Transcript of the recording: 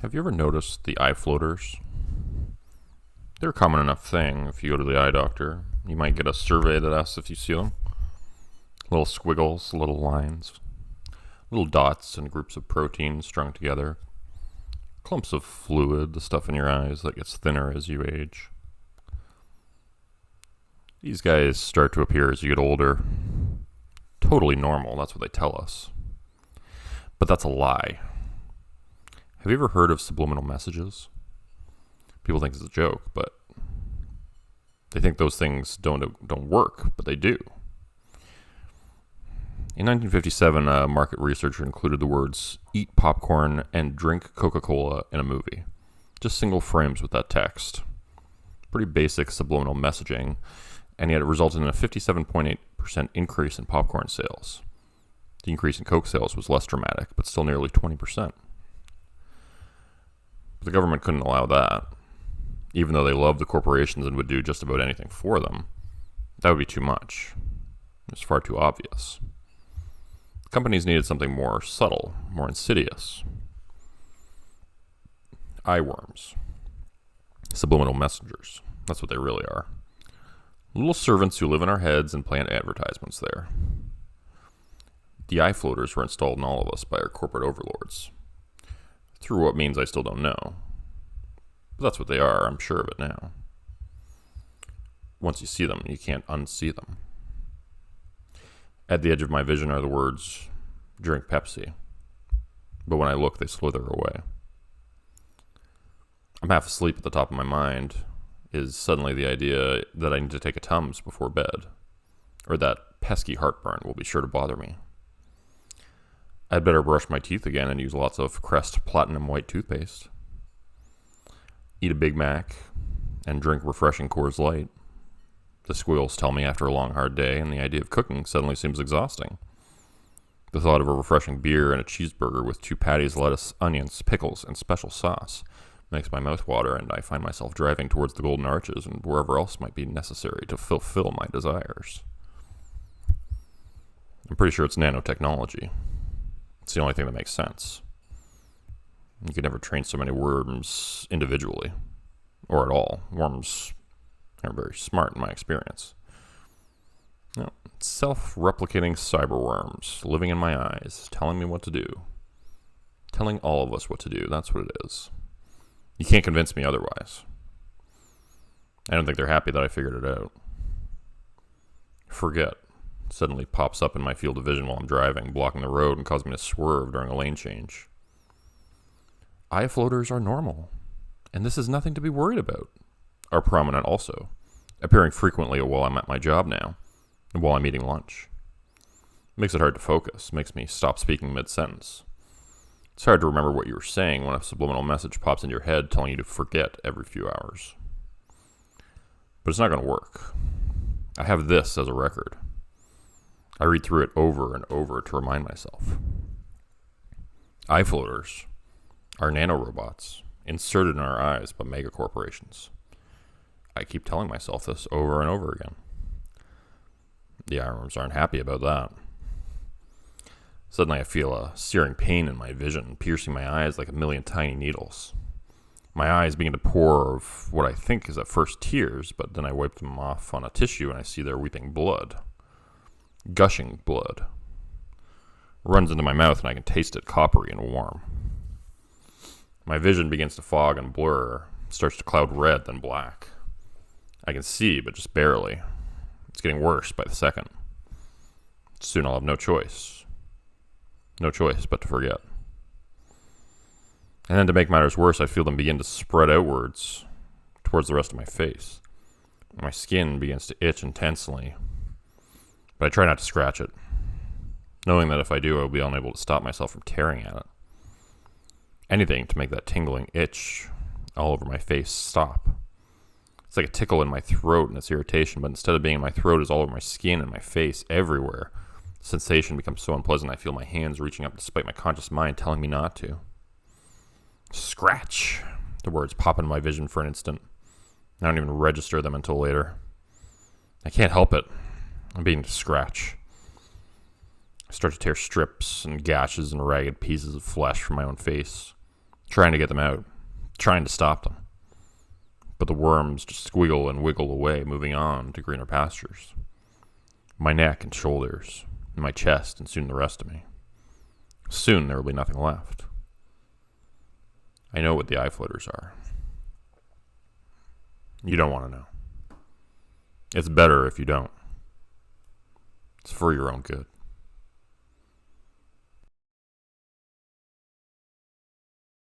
Have you ever noticed the eye floaters? They're a common enough thing. If you go to the eye doctor, you might get a survey that asks if you see them. Little squiggles, little lines, little dots and groups of proteins strung together. Clumps of fluid, the stuff in your eyes that gets thinner as you age. These guys start to appear as you get older. Totally normal, that's what they tell us. But that's a lie. Have you ever heard of subliminal messages? People think it's a joke, but they think those things don't work, but they do. In 1957, a market researcher included the words, "eat popcorn and drink Coca-Cola" in a movie. Just single frames with that text. Pretty basic subliminal messaging, and yet it resulted in a 57.8% increase in popcorn sales. The increase in Coke sales was less dramatic, but still nearly 20%. But the government couldn't allow that. Even though they loved the corporations and would do just about anything for them, that would be too much. It was far too obvious. Companies needed something more subtle, more insidious. Eye worms. Subliminal messengers. That's what they really are. Little servants who live in our heads and plant advertisements there. The eye floaters were installed in all of us by our corporate overlords. Through what means I still don't know. But that's what they are, I'm sure of it now. Once you see them, you can't unsee them. At the edge of my vision are the words, "drink Pepsi." But when I look, they slither away. I'm half asleep at the top of my mind is suddenly the idea that I need to take a Tums before bed, or that pesky heartburn will be sure to bother me. I'd better brush my teeth again and use lots of Crest Platinum White toothpaste. Eat a Big Mac and drink refreshing Coors Light. The squeals tell me after a long, hard day, and the idea of cooking suddenly seems exhausting. The thought of a refreshing beer and a cheeseburger with 2 patties, lettuce, onions, pickles, and special sauce makes my mouth water, and I find myself driving towards the Golden Arches and wherever else might be necessary to fulfill my desires. I'm pretty sure it's nanotechnology. It's the only thing that makes sense. You could never train so many worms individually, or at all. Worms are very smart in my experience. No, self-replicating cyberworms living in my eyes, telling me what to do. Telling all of us what to do, that's what it is. You can't convince me otherwise. I don't think they're happy that I figured it out. Forget suddenly pops up in my field of vision while I'm driving, blocking the road and causing me to swerve during a lane change. Eye floaters are normal, and this is nothing to be worried about. Are prominent also, appearing frequently while I'm at my job now, and while I'm eating lunch. Makes it hard to focus, makes me stop speaking mid-sentence. It's hard to remember what you were saying when a subliminal message pops into your head telling you to forget every few hours. But it's not going to work. I have this as a record. I read through it over and over to remind myself. Eye floaters are nanorobots inserted in our eyes by megacorporations. I keep telling myself this over and over again. The eye worms aren't happy about that. Suddenly I feel a searing pain in my vision, piercing my eyes like a million tiny needles. My eyes begin to pour of what I think is at first tears, but then I wipe them off on a tissue and I see they're weeping blood. Gushing blood. Runs into my mouth and I can taste it coppery and warm. My vision begins to fog and blur, starts to cloud red then black. I can see, but just barely. It's getting worse by the second. Soon I'll have no choice. No choice but to forget. And then to make matters worse, I feel them begin to spread outwards towards the rest of my face. My skin begins to itch intensely, but I try not to scratch it, knowing that if I do, I'll be unable to stop myself from tearing at it. Anything to make that tingling itch all over my face stop. It's like a tickle in my throat and it's irritation, but instead of being in my throat, it's all over my skin and my face, everywhere. The sensation becomes so unpleasant, I feel my hands reaching up despite my conscious mind telling me not to. Scratch! The words pop into my vision for an instant. I don't even register them until later. I can't help it. I'm beginning to scratch. I start to tear strips and gashes and ragged pieces of flesh from my own face, trying to get them out, trying to stop them. But the worms just squiggle and wiggle away, moving on to greener pastures. My neck and shoulders, and my chest, and soon the rest of me. Soon there will be nothing left. I know what the eye floaters are. You don't want to know. It's better if you don't. It's for your own good.